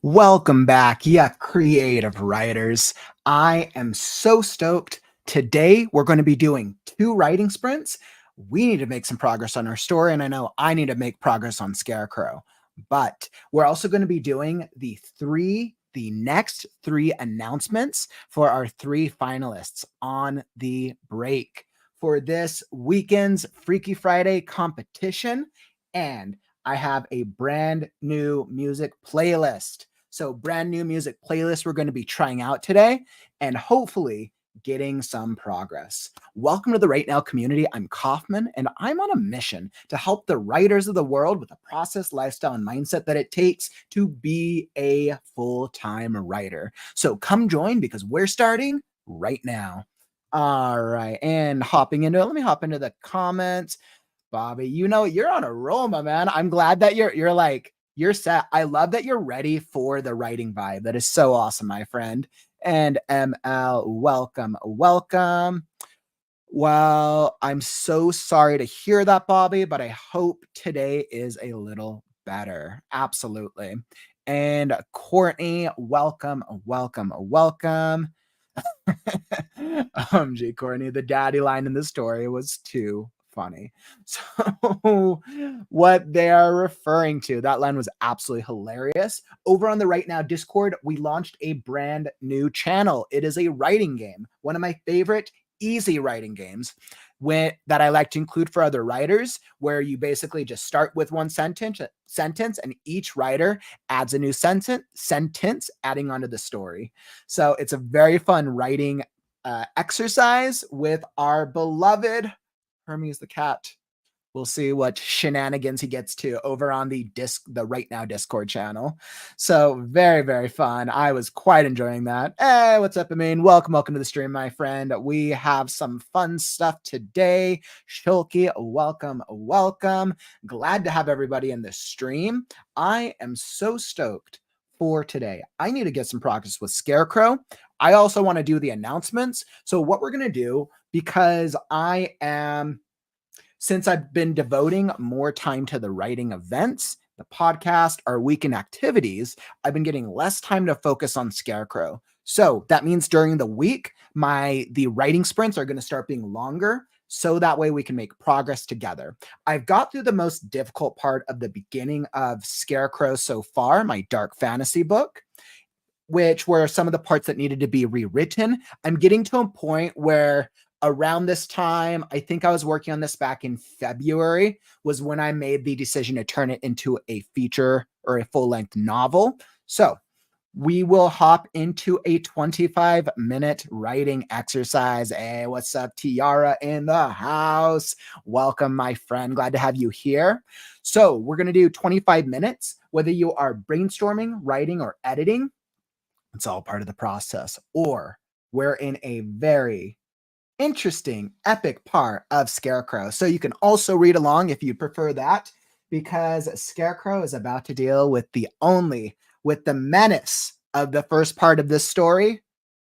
Welcome back, yeah, creative writers. I am so stoked. Today, we're going to be doing 2 writing sprints. We need to make some progress on our story, and I know I need to make progress on Scarecrow. But we're also going to be doing the next 3 announcements for our 3 finalists on the break for this weekend's Freaky Friday competition. And I have a brand new music playlist. So brand new music playlist we're going to be trying out today and hopefully getting some progress. Welcome to the WriteNow community. I'm Kauffman, and I'm on a mission to help the writers of the world with the process, lifestyle, and mindset that it takes to be a full-time writer. So come join because we're starting right now. All right, and hopping into it, let me hop into the comments. Bobby, you're on a roll, my man. I'm glad that you're set. I love that you're ready for the writing vibe. That is so awesome, my friend. And ML, welcome. Well, I'm so sorry to hear that, Bobby, but I hope today is a little better. Absolutely. And Courtney, welcome. Gee, Courtney, the daddy line in the story was too funny. So what they are referring to, that line was absolutely hilarious. Over on the WriteNow Discord, we launched a brand new channel. It is a writing game, one of my favorite easy writing games that I like to include for other writers, where you basically just start with one sentence and each writer adds a new sentence adding onto the story. So it's a very fun writing exercise with our beloved Hermes the cat. We'll see what shenanigans he gets to over on the WriteNow Discord channel. So very, very fun. I was quite enjoying that. Hey, what's up, Amin? Welcome to the stream, my friend. We have some fun stuff today. Shulky, welcome. Glad to have everybody in the stream. I am so stoked for today. I need to get some progress with Scarecrow. I also want to do the announcements. So what we're going to do, because since I've been devoting more time to the writing events, the podcast, our weekend activities, I've been getting less time to focus on Scarecrow. So that means during the week, the writing sprints are going to start being longer, so that way we can make progress together. I've got through the most difficult part of the beginning of Scarecrow so far, my dark fantasy book, which were some of the parts that needed to be rewritten. I'm getting to a point where around this time, I think I was working on this back in February, was when I made the decision to turn it into a feature or a full-length novel. So we will hop into a 25-minute writing exercise. Hey, what's up, Tiara in the house? Welcome, my friend. Glad to have you here. So we're going to do 25 minutes, whether you are brainstorming, writing, or editing. It's all part of the process. Or we're in a very interesting, epic part of Scarecrow. So you can also read along if you prefer that, because Scarecrow is about to deal with the menace of the first part of this story,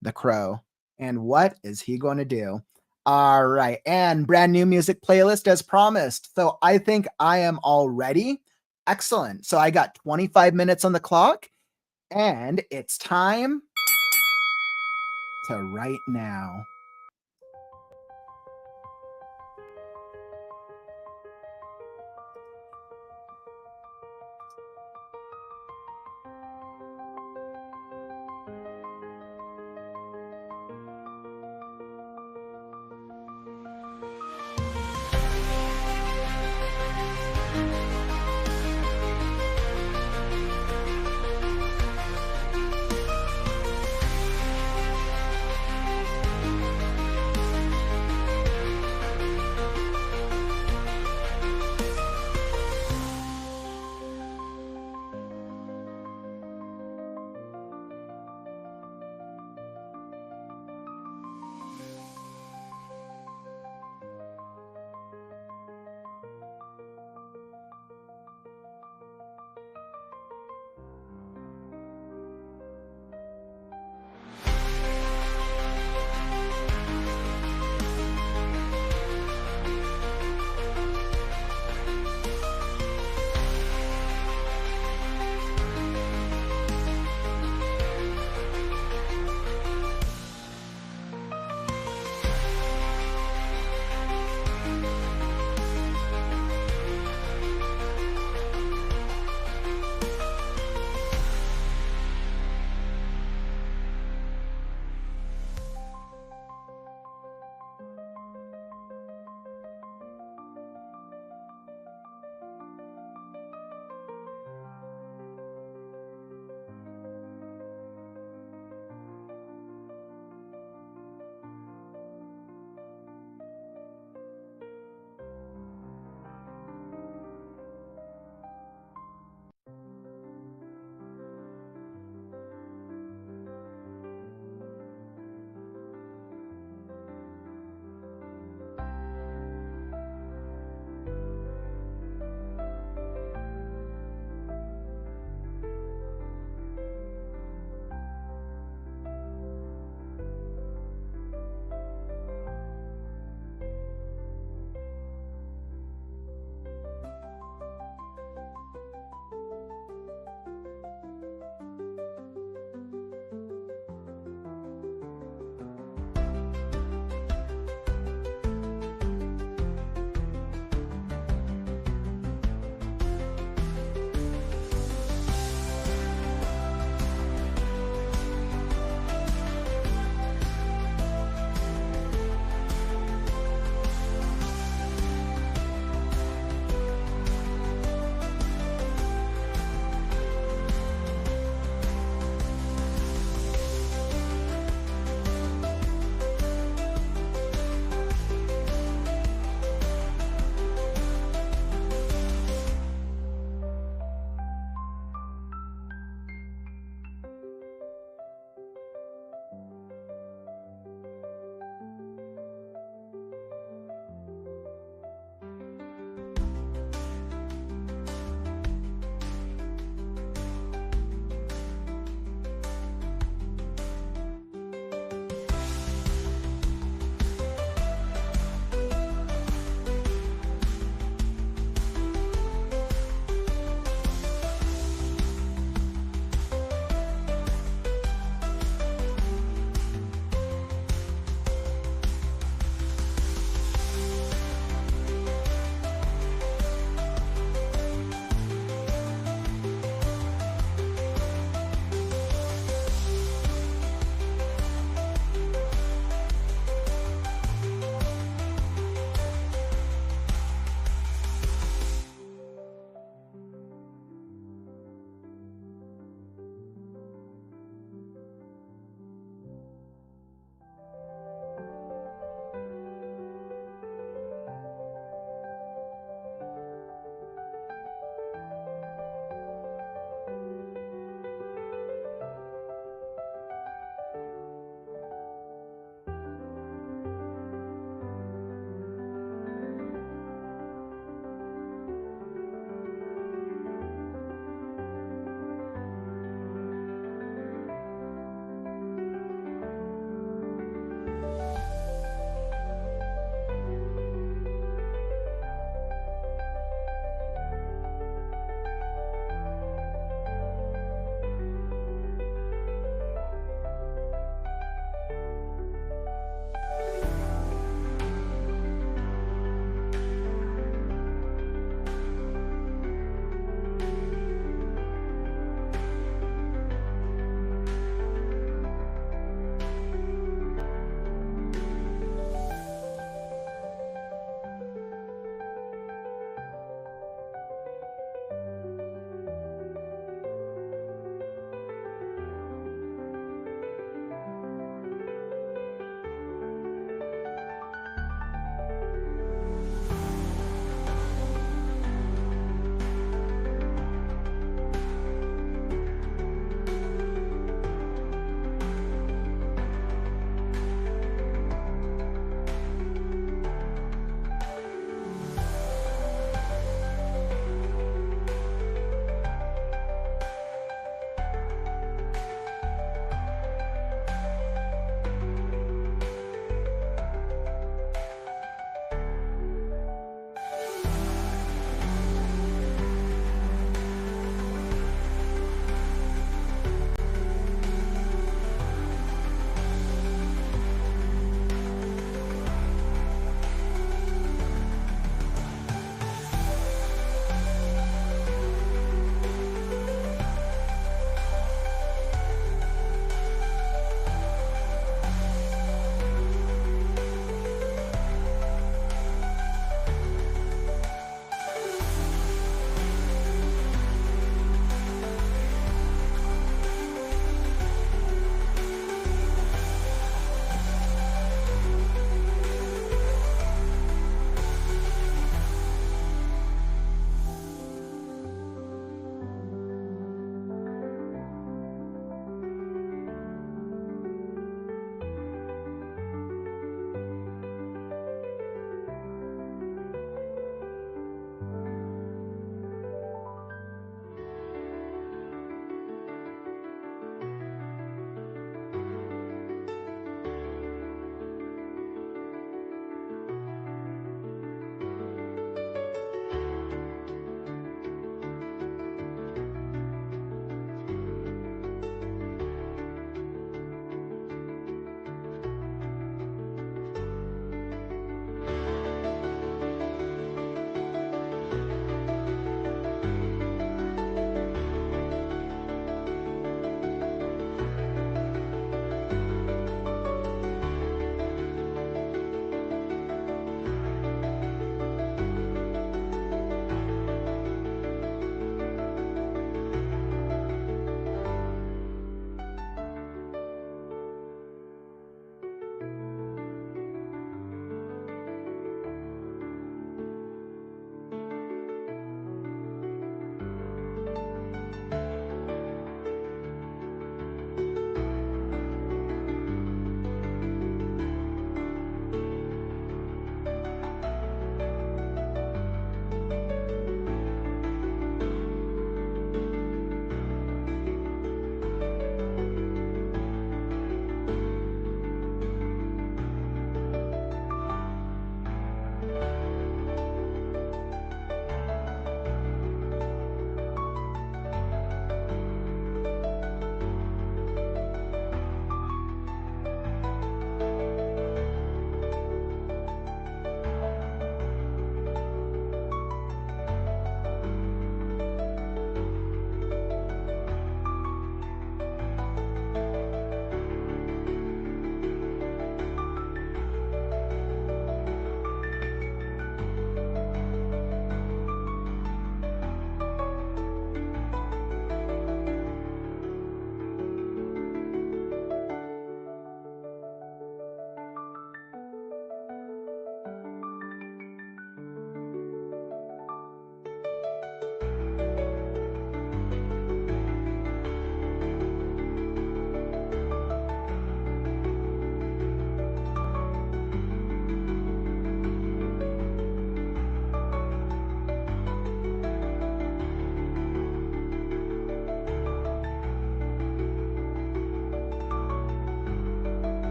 the Crow. And what is he going to do? All right. And brand new music playlist as promised. So I think I am all ready. Excellent. So I got 25 minutes on the clock, and it's time to write now.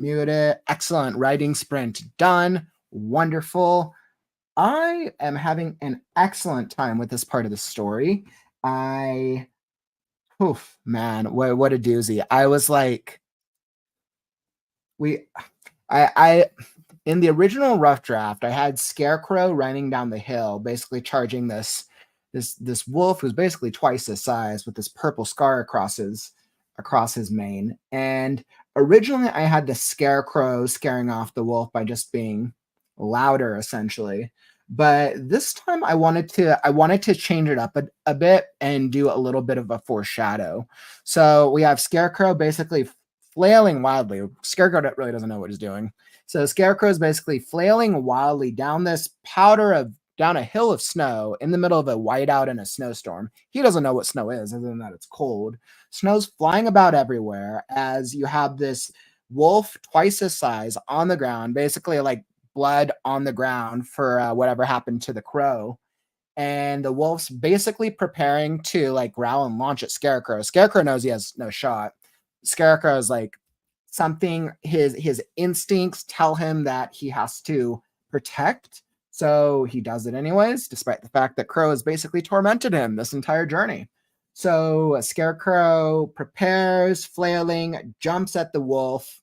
Mute it. Excellent. Writing sprint done. Wonderful. I am having an excellent time with this part of the story. I, oof, man, what a doozy. I was like, we, I, in the original rough draft, I had Scarecrow running down the hill, basically charging this wolf who's basically twice his size with this purple scar across his mane. And originally, I had the Scarecrow scaring off the wolf by just being louder, essentially. But this time, I wanted to change it up a bit and do a little bit of a foreshadow. So we have Scarecrow basically flailing wildly. Scarecrow really doesn't know what he's doing. So Scarecrow is basically flailing wildly down a hill of snow in the middle of a whiteout and a snowstorm. He doesn't know what snow is, other than that it's cold. Snow's flying about everywhere as you have this wolf twice his size on the ground, basically like blood on the ground for whatever happened to the crow. And the wolf's basically preparing to like growl and launch at Scarecrow. Scarecrow knows he has no shot. Scarecrow is like something, his instincts tell him that he has to protect. So he does it anyways, despite the fact that Crow has basically tormented him this entire journey. So Scarecrow prepares, flailing, jumps at the wolf,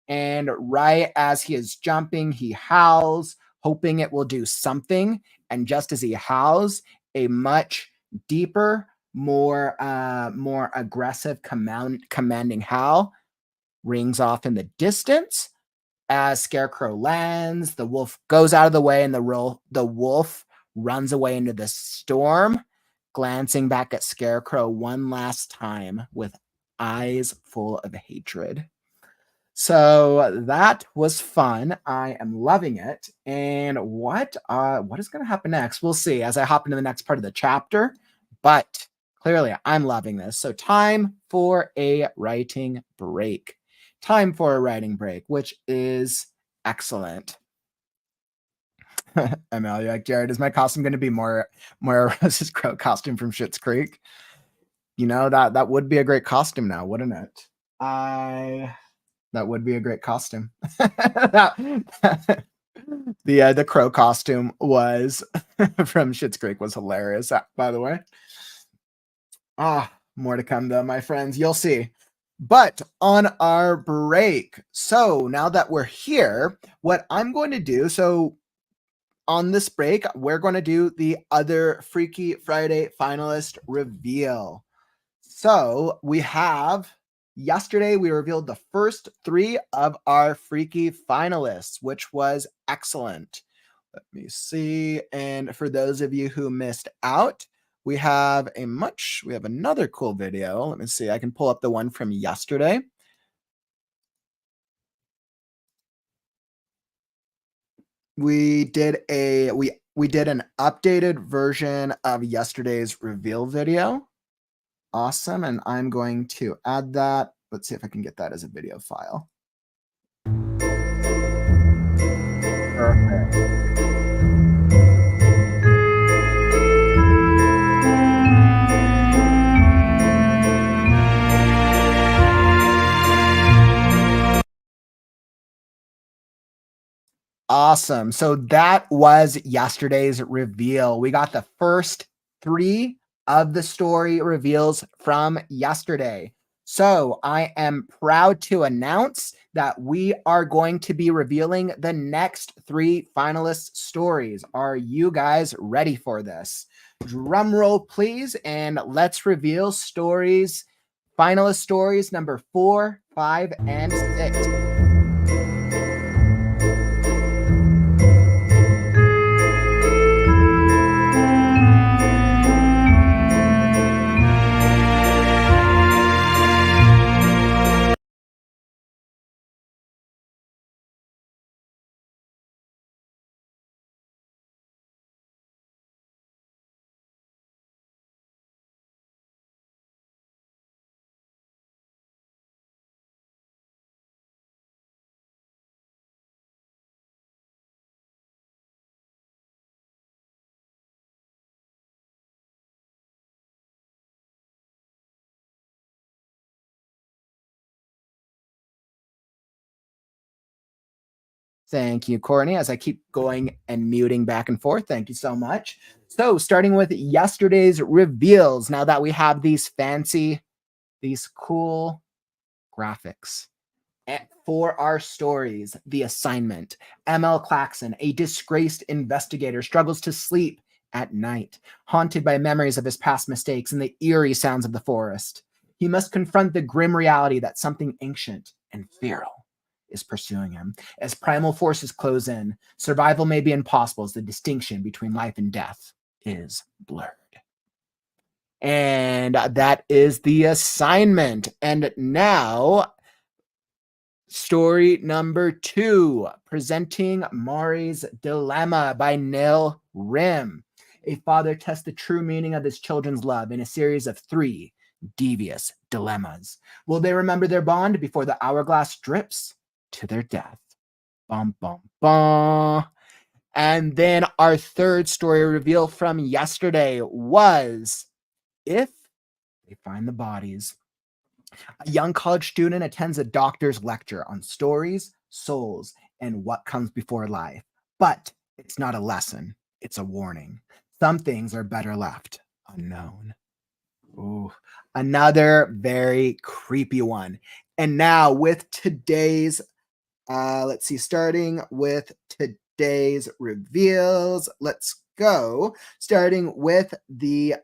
and right as he is jumping, he howls, hoping it will do something. And just as he howls, a much deeper, more aggressive, commanding howl rings off in the distance. As Scarecrow lands, the wolf goes out of the way, and the wolf runs away into the storm, glancing back at Scarecrow one last time with eyes full of hatred. So that was fun. I am loving it. And what is going to happen next? We'll see as I hop into the next part of the chapter. But clearly, I'm loving this. So time for a writing break. Time for a writing break, which is excellent. ML, you're like, Jared, is my costume going to be more Rose's Crow costume from Schitt's Creek? You know, that would be a great costume now, wouldn't it? That would be a great costume. The crow costume was from Schitt's Creek was hilarious, by the way. More to come though, my friends. You'll see. But on our break, so now that we're here, what I'm going to do, so on this break, we're going to do the other Freaky Friday finalist reveal. So we have yesterday, we revealed the first 3 of our Freaky finalists, which was excellent. Let me see. And for those of you who missed out, we have another cool video. Let me see. I can pull up the one from yesterday. We did an updated version of yesterday's reveal video. Awesome. And I'm going to add that. Let's see if I can get that as a video file. Perfect. Awesome. So that was yesterday's reveal. We got the first 3 of the story reveals from yesterday. So I am proud to announce that we are going to be revealing the next 3 finalist stories. Are you guys ready for this? Drum roll, please, and let's reveal finalist stories number 4, 5, and 6. Thank you, Courtney, as I keep going and muting back and forth. Thank you so much. So, starting with yesterday's reveals, now that we have these fancy, these cool graphics for our stories, the assignment. ML Claxon, a disgraced investigator, struggles to sleep at night, haunted by memories of his past mistakes and the eerie sounds of the forest. He must confront the grim reality that something ancient and feral is pursuing him. As primal forces close in, survival may be impossible as the distinction between life and death is blurred. And that is the assignment. And now, story number 2, Presenting Mari's Dilemma by Nil Rim. A father tests the true meaning of his children's love in a series of 3 devious dilemmas. Will they remember their bond before the hourglass drips to their death? Bum, bum, bum. And then our third story reveal from yesterday was If They Find the Bodies. A young college student attends a doctor's lecture on stories, souls, and what comes before life. But it's not a lesson, it's a warning. Some things are better left unknown. Ooh, another very creepy one. And now with today's, let's see, starting with today's reveals, let's go. Starting with the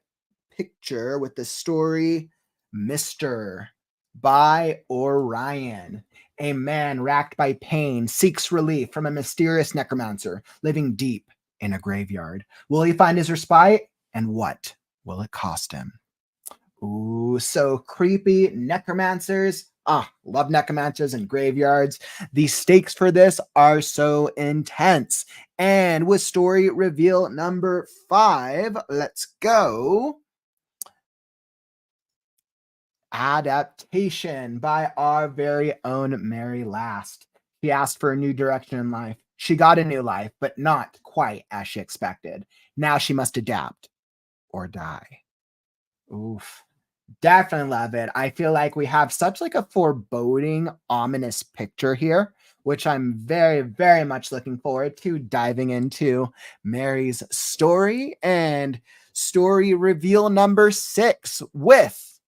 picture with the story Mr. by Orion. A man racked by pain seeks relief from a mysterious necromancer living deep in a graveyard. Will he find his respite? And what will it cost him? Ooh, so creepy. Necromancers. Love necromancers and graveyards. The stakes for this are so intense. And with story reveal number 5, let's go. Adaptation by our very own Mary Last. She asked for a new direction in life. She got a new life, but not quite as she expected. Now she must adapt or die. Oof. Definitely love it. I feel like we have such like a foreboding, ominous picture here, which I'm very, very much looking forward to diving into Mary's story and story reveal number 6 with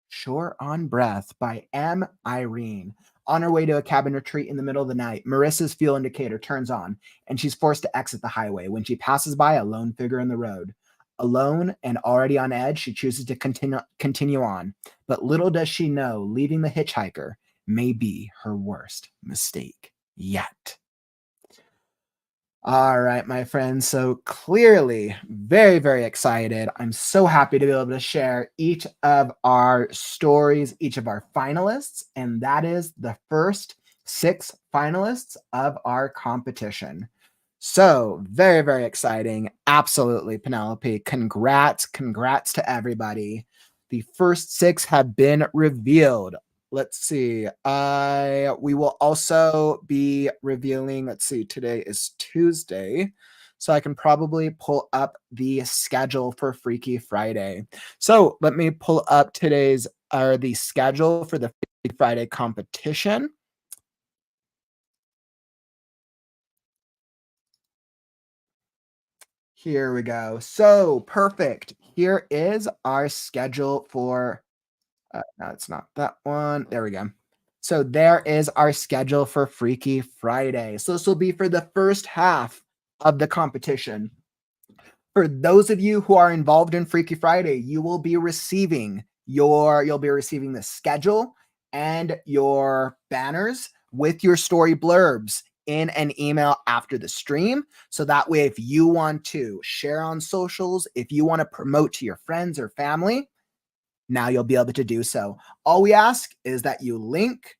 Shore on Breath by M. Irene. On her way to a cabin retreat in the middle of the night, Marissa's fuel indicator turns on, and she's forced to exit the highway when she passes by a lone figure in the road. Alone and already on edge, she chooses to continue on. But little does she know, leaving the hitchhiker may be her worst mistake yet. All right, my friends. So clearly, very, very excited. I'm so happy to be able to share each of our stories, each of our finalists, and that is the first 6 finalists of our competition. So very, very exciting. Absolutely, Penelope. Congrats to everybody. The first 6 have been revealed. Let's see. We will also be revealing, let's see, today is Tuesday. So I can probably pull up the schedule for Freaky Friday. So let me pull up the schedule for the Freaky Friday competition. Here we go. So perfect. Here is our schedule for no, it's not that one. There we go. So there is our schedule for Freaky Friday. So this will be for the first half of the competition. For those of you who are involved in Freaky Friday, you will be receiving the schedule and your banners with your story blurbs in an email after the stream. So that way, if you want to share on socials, if you want to promote to your friends or family, now you'll be able to do so. All we ask is that you link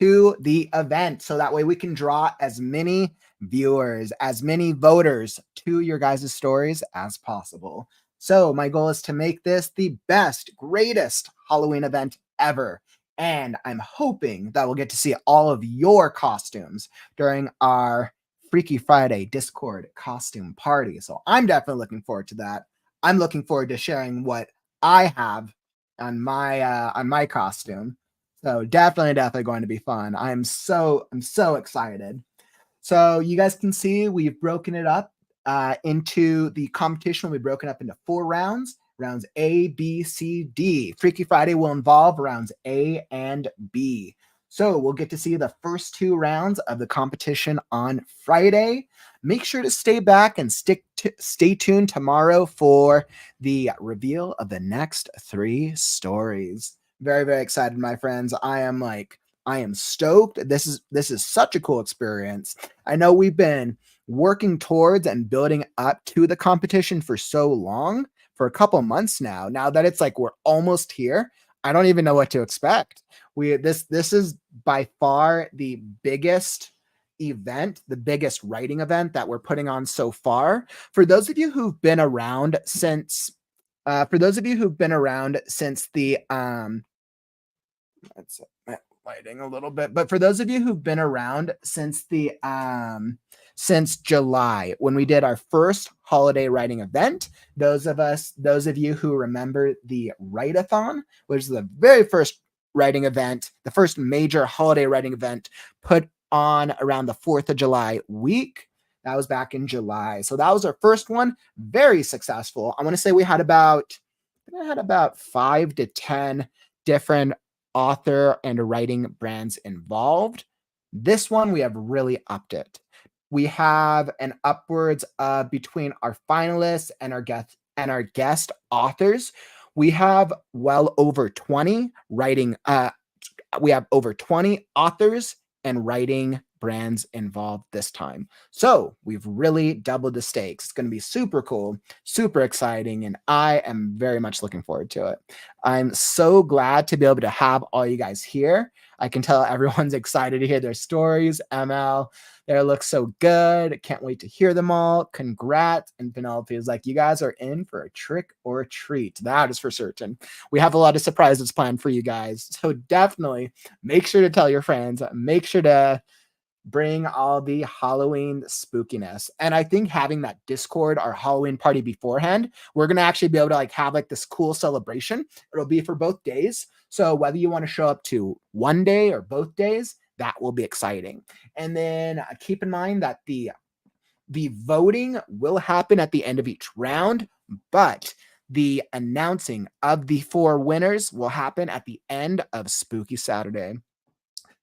to the event so that way we can draw as many viewers, as many voters to your guys' stories as possible. So my goal is to make this the best, greatest Halloween event ever. And I'm hoping that we'll get to see all of your costumes during our Freaky Friday Discord costume party. So I'm definitely looking forward to that. I'm looking forward to sharing what I have on my costume. So definitely going to be fun. I'm so excited. So you guys can see we've broken it up into the competition. We've broken up into 4 rounds. Rounds A, B, C, D. Freaky Friday will involve rounds A and B. So we'll get to see the first 2 rounds of the competition on Friday. Make sure to stay back and stay tuned tomorrow for the reveal of the next 3 stories. Very, very excited, my friends. I am stoked. This is such a cool experience. I know we've been working towards and building up to the competition for so long, for a couple months now. Now that it's like we're almost here, I don't even know what to expect. This is by far the biggest event, the biggest writing event that we're putting on so far. For those of you who've been around since the that's lighting a little bit, but for those of you who've been around since July, when we did our first holiday writing event, those of you who remember the write-a-thon, which is the very first writing event, the first major holiday writing event put on around the 4th of July week. That was back in July. So that was our first one. Very successful. I want to say we had about 5 to 10 different author and writing brands involved. This one, we have really upped it. We have an upwards of between our finalists and our guest authors. We have well over 20 writing. We have over 20 authors and writing brands involved this time. So we've really doubled the stakes. It's going to be super cool, super exciting, and I am very much looking forward to it. I'm so glad to be able to have all you guys here. I can tell everyone's excited to hear their stories. ML, they look so good. Can't wait to hear them all. Congrats. And Penelope is like, you guys are in for a trick or a treat. That is for certain. We have a lot of surprises planned for you guys. So definitely make sure to tell your friends. Make sure to bring all the Halloween spookiness. And I think having that Discord, our Halloween party beforehand, we're going to actually be able to have this cool celebration. It'll be for both days. So whether you want to show up to one day or both days, that will be exciting. And then keep in mind that the voting will happen at the end of each round, but the announcing of the 4 winners will happen at the end of Spooky Saturday.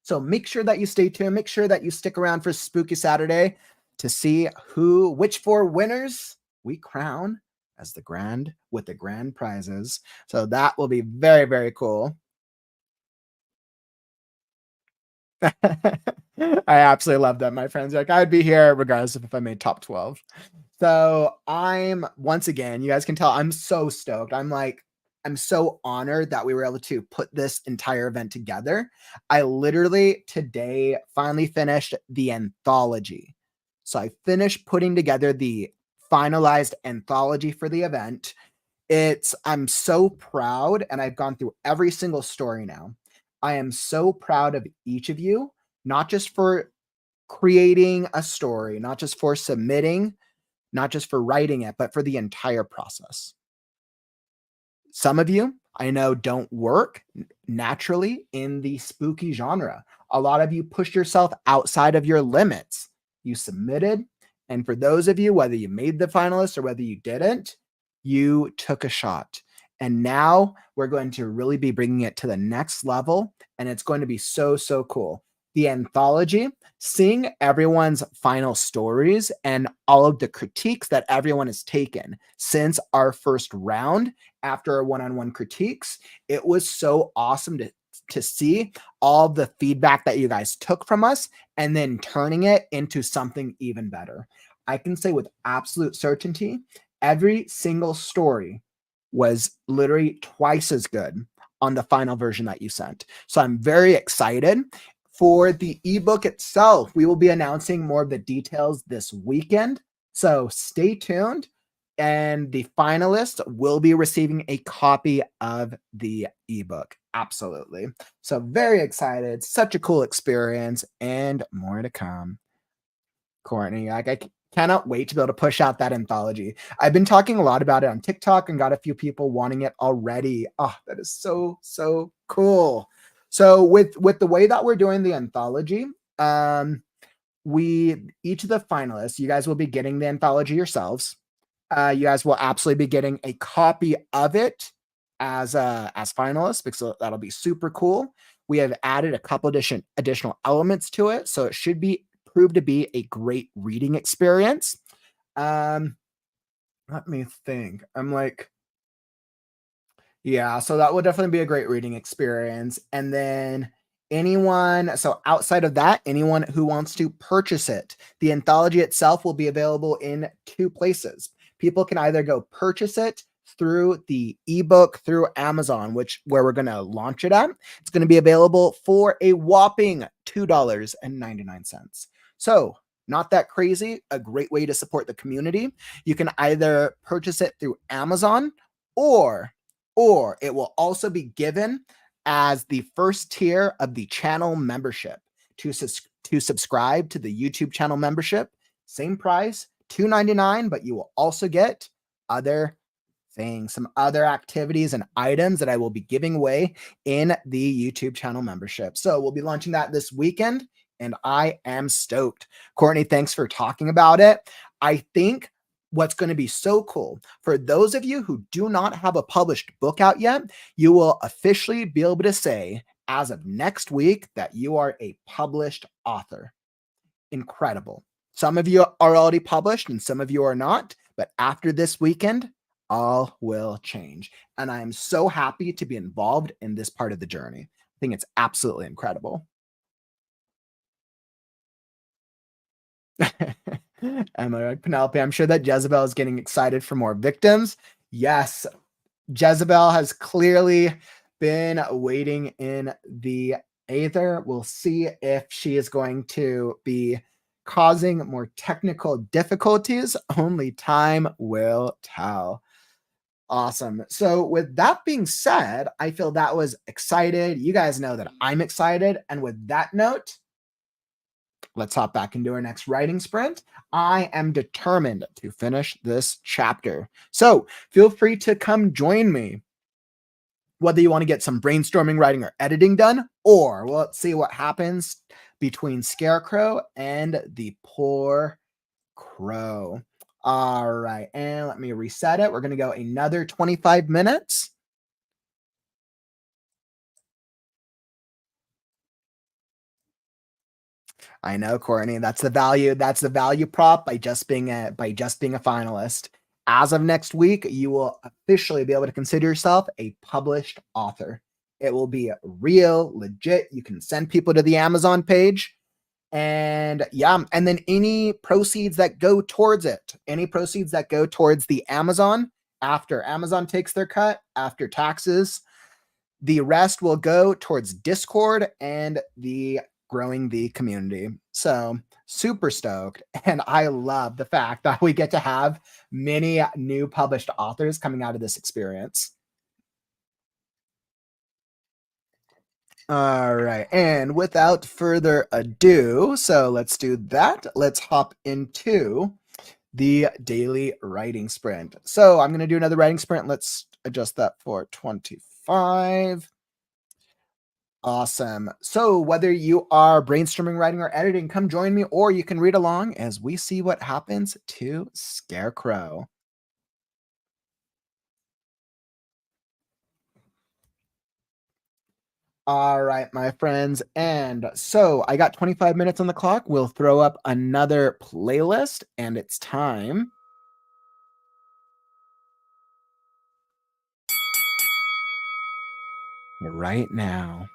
So make sure that you stay tuned. Make sure that you stick around for Spooky Saturday to see which 4 winners we crown as the grand prizes. So that will be very, very cool. I absolutely love that, my friends. I'd be here regardless if I made top 12. So once again, you guys can tell I'm so stoked. I'm so honored that we were able to put this entire event together. I literally today finally finished the anthology. So I finished putting together the finalized anthology for the event. I'm so proud, and I've gone through every single story now. I am so proud of each of you, not just for creating a story, not just for submitting, not just for writing it, but for the entire process. Some of you I know don't work naturally in the spooky genre. A lot of you pushed yourself outside of your limits. You submitted. And for those of you, whether you made the finalists or whether you didn't, you took a shot. And now we're going to really be bringing it to the next level. And it's going to be so, so cool. The anthology, seeing everyone's final stories and all of the critiques that everyone has taken since our first round after our one-on-one critiques, it was so awesome to see all the feedback that you guys took from us and then turning it into something even better. I can say with absolute certainty, every single story was literally twice as good on the final version that you sent. So I'm very excited. For the ebook itself, we will be announcing more of the details this weekend. So stay tuned. And the finalists will be receiving a copy of the ebook. Absolutely. So very excited. Such a cool experience and more to come. Courtney, I cannot wait to be able to push out that anthology. I've been talking a lot about it on TikTok and got a few people wanting it already. Oh, that is so, so cool. So with the way that we're doing the anthology, each of the finalists, you guys will be getting the anthology yourselves. You guys will absolutely be getting a copy of it as finalists, because that'll be super cool. We have added a couple additional elements to it, so it should be prove to be a great reading experience. Let me think. Yeah, so that would definitely be a great reading experience. And then so outside of that, anyone who wants to purchase it, the anthology itself will be available in two places. People can either go purchase it through the ebook through Amazon, where we're going to launch it at. It's going to be available for a whopping $2.99. So, not that crazy, a great way to support the community. You can either purchase it through Amazon, or it will also be given as the first tier of the channel membership. To subscribe to the YouTube channel membership, same price, $2.99, but you will also get other things, some other activities and items that I will be giving away in the YouTube channel membership. So we'll be launching that this weekend, and I am stoked. Courtney, thanks for talking about it. I think what's going to be so cool for those of you who do not have a published book out yet, you will officially be able to say as of next week that you are a published author. Incredible. Some of you are already published and some of you are not, but after this weekend, all will change. And I am so happy to be involved in this part of the journey. I think it's absolutely incredible. Emma, Penelope, I'm sure that Jezebel is getting excited for more victims. Yes, Jezebel has clearly been waiting in the aether. We'll see if she is going to be causing more technical difficulties. Only time will tell. Awesome. So, with that being said, I feel that was excited. You guys know that I'm excited. And with that note, let's hop back into our next writing sprint. I am determined to finish this chapter. So, feel free to come join me, whether you want to get some brainstorming, writing, or editing done, or let's see what happens between Scarecrow and the poor crow. All right, and let me reset it. We're going to go another 25 minutes. I know, Courtney. That's the value. That's the value prop by just being a finalist. As of next week, you will officially be able to consider yourself a published author. It will be real, legit. You can send people to the Amazon page. And yeah, and then any proceeds that go towards the Amazon, after Amazon takes their cut, after taxes, the rest will go towards Discord and the growing the community. So super stoked. And I love the fact that we get to have many new published authors coming out of this experience. All right. And without further ado, so let's do that. Let's hop into the daily writing sprint. So I'm going to do another writing sprint. Let's adjust that for 25. Awesome. So whether you are brainstorming, writing, or editing, come join me, or you can read along as we see what happens to Scarecrow. All right, my friends. And so I got 25 minutes on the clock. We'll throw up another playlist, and it's time. Right now.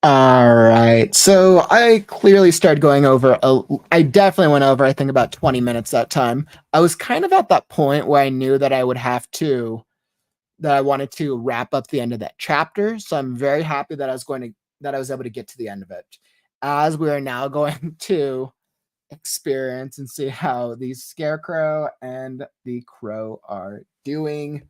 All right. So I clearly started going over. I definitely went over, I think, about 20 minutes that time. I was kind of at that point where I knew that I would have to, that I wanted to wrap up the end of that chapter. So I'm very happy that that I was able to get to the end of it. As we are now going to experience and see how the Scarecrow and the Crow are doing,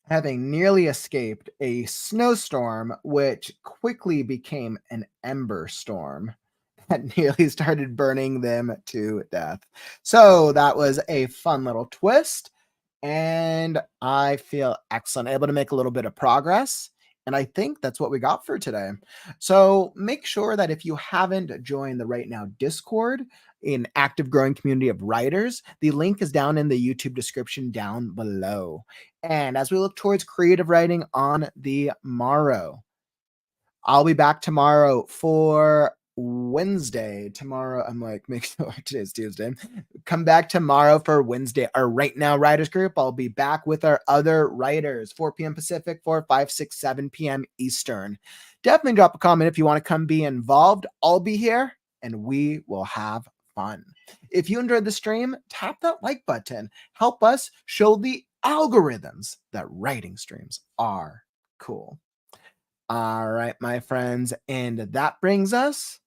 having nearly escaped a snowstorm, which quickly became an ember storm that nearly started burning them to death. So that was a fun little twist. And I feel excellent, able to make a little bit of progress. And I think that's what we got for today. So make sure that if you haven't joined the Right Now Discord, an active growing community of writers, the link is down in the YouTube description down below. And as we look towards creative writing on the morrow, I'll be back tomorrow for Wednesday. Tomorrow, I'm like, make sure today's Tuesday. Come back tomorrow for Wednesday, our Right Now Writers Group. I'll be back with our other writers, 4 p.m. Pacific, 4, 5, 6, 7 p.m. Eastern. Definitely drop a comment if you want to come be involved. I'll be here and we will have fun. If you enjoyed the stream, tap that like button. Help us show the algorithms that writing streams are cool. All right, my friends. And that brings us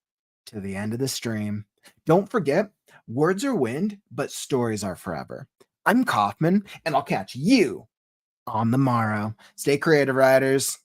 to the end of the stream. Don't forget, words are wind, but stories are forever. I'm Kauffman, and I'll catch you on the morrow. Stay creative, writers.